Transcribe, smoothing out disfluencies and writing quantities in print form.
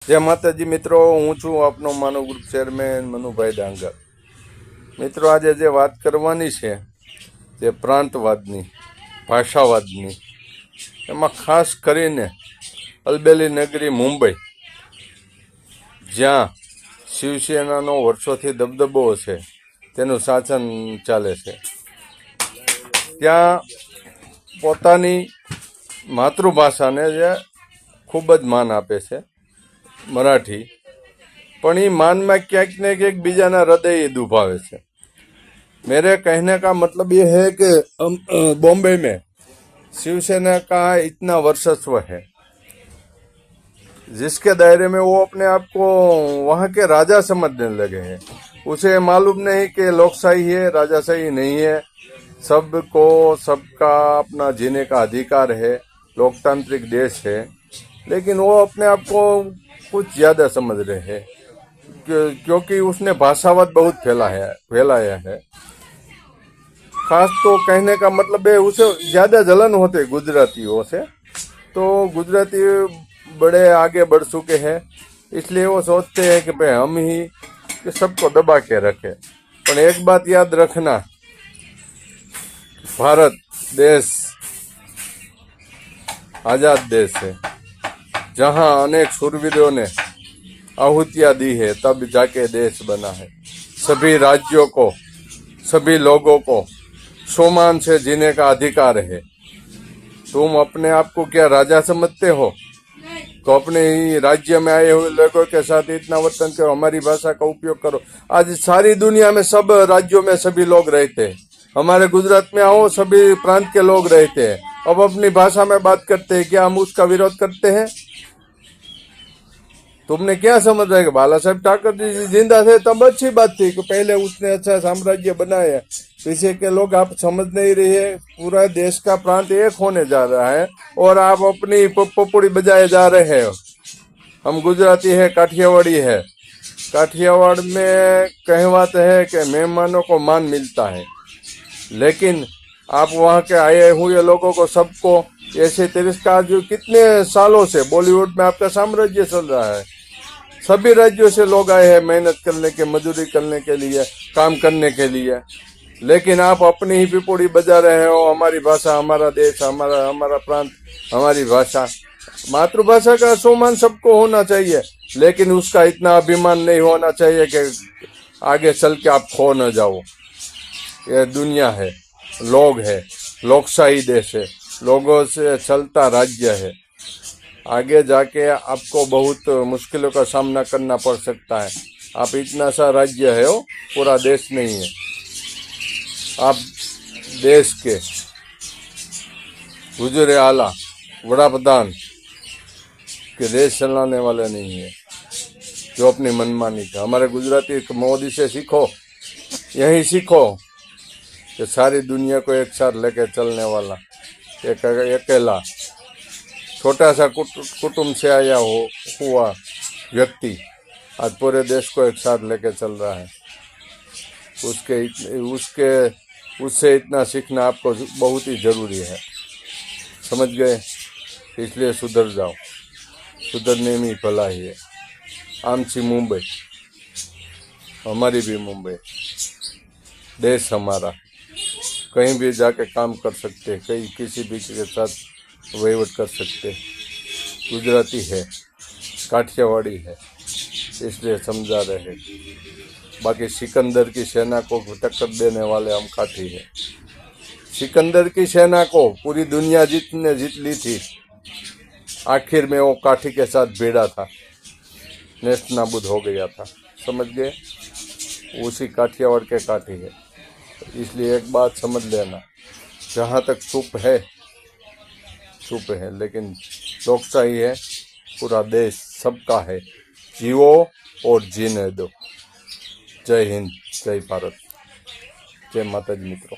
जय माताजी मित्रों, हूँ छूँ आपनो मानव ग्रुप चेरमेन मनुभाई डांगर। मित्रों, आज जे बात करवानी छे ते प्रांतवादनी, भाषावादनी, एमां खास करीने अलबेली नगरी मुंबई, ज्यां शिवसेनानो वर्षोथी दबदबो छे, तेनुं शासन चाले छे, त्यां पोतानी मातृभाषाने जे खूब ज मान आपे छे, मराठी। पण ई मान में क्यांक ने क्यांक बीजाना हृदय दुभावे छे। मेरे कहने का मतलब ये है कि बॉम्बे में शिवसेना का इतना वर्चस्व है, जिसके दायरे में वो अपने आप को वहां के राजा समझने लगे हैं। उसे मालूम नहीं कि लोकशाही है, राजाशाही नहीं है। सबको सबका अपना जीने का अधिकार है, लोकतांत्रिक देश है, लेकिन वो अपने आप को कुछ ज्यादा समझ रहे हैं, क्योंकि उसने भाषावाद बहुत फैलाया है। खास तो कहने का मतलब है, उसे ज्यादा जलन होते गुजरातियों से। तो गुजराती बड़े आगे बढ़ चुके हैं, इसलिए वो सोचते हैं कि भाई हम ही कि सबको दबा के रखे। पर एक बात याद रखना, भारत देश आजाद देश है, जहां अनेक शूरवीरों ने आहुतियां दी है, तब जाके देश बना है। सभी राज्यों को, सभी लोगों को सम्मान से जीने का अधिकार है। तुम अपने आप को क्या राजा समझते हो? तो अपने ही राज्य में आए हुए लोगों के साथ इतना वर्तन करो, हमारी भाषा का उपयोग करो। आज सारी दुनिया में सब राज्यों में सभी लोग रहते हैं। हमारे गुजरात में आओ, सभी प्रांत के लोग रहते हैं। अब अपनी भाषा में बात करते हैं, क्या हम उसका विरोध करते हैं? तुमने क्या समझ रहे कि बाला साहब ठाकर जी जिंदा थे तब अच्छी बात थी कि पहले उसने अच्छा साम्राज्य बनाया। पीछे के लोग आप समझ नहीं रहे हैं, पूरा देश का प्रांत एक होने जा रहा है और आप अपनी पपुड़ी बजाए जा रहे हो। हम गुजराती है, काठियावाड़ी है। काठियावाड़ में कहवत है कि मेहमानों को मान मिलता है, लेकिन आप वहाँ के आए हुए लोगों को सबको ऐसे तिरस्कार, जो कितने सालों से बॉलीवुड में आपका साम्राज्य चल रहा है। सभी राज्यों से लोग आए हैं मेहनत करने के, मजदूरी करने के लिए, काम करने के लिए, लेकिन आप अपनी ही पिपोड़ी बजा रहे हो। हमारी भाषा, हमारा देश, हमारा प्रांत, हमारी भाषा। मातृभाषा का सम्मान सबको होना चाहिए, लेकिन उसका इतना अभिमान नहीं होना चाहिए कि आगे चल के आप खो न जाओ। यह दुनिया है, लोग है, लोकशाही देश है, लोगों से चलता राज्य है। आगे जाके आपको बहुत मुश्किलों का सामना करना पड़ सकता है। आप इतना सा राज्य है, हो पूरा देश नहीं है। आप देश के गुजरे आला वड़ा प्रधान के देश चलाने वाले नहीं है, जो अपनी मनमानी का। हमारे गुजराती मोदी से सीखो, यही सीखो कि सारी दुनिया को एक साथ लेकर चलने वाला एक अकेला छोटा सा कुटुंब से आया हुआ व्यक्ति आज पूरे देश को एक साथ लेकर चल रहा है। उससे इतना सीखना आपको बहुत ही जरूरी है। समझ गए? इसलिए सुधर जाओ, सुधरने में भलाई है। आमची मुंबई, हमारी भी मुंबई, देश हमारा। कहीं भी जाके काम कर सकते, कहीं किसी भी के साथ वहीवट कर सकते। गुजराती है, काठियावाड़ी है, इसलिए समझा रहे। बाकी सिकंदर की सेना को टक्कर देने वाले हम काठी हैं। सिकंदर की सेना को पूरी दुनिया जीत ली थी, आखिर में वो काठी के साथ भिड़ा था, नेस्त नाबूद हो गया था। समझ गए? उसी काठियावाड़ के काठी है। इसलिए एक बात समझ लेना, जहाँ तक चुप है, लेकिन लोकशाही है, पूरा देश सबका है। जियो और जीने दो। जय हिंद, जय भारत, जय माता जी मित्रों।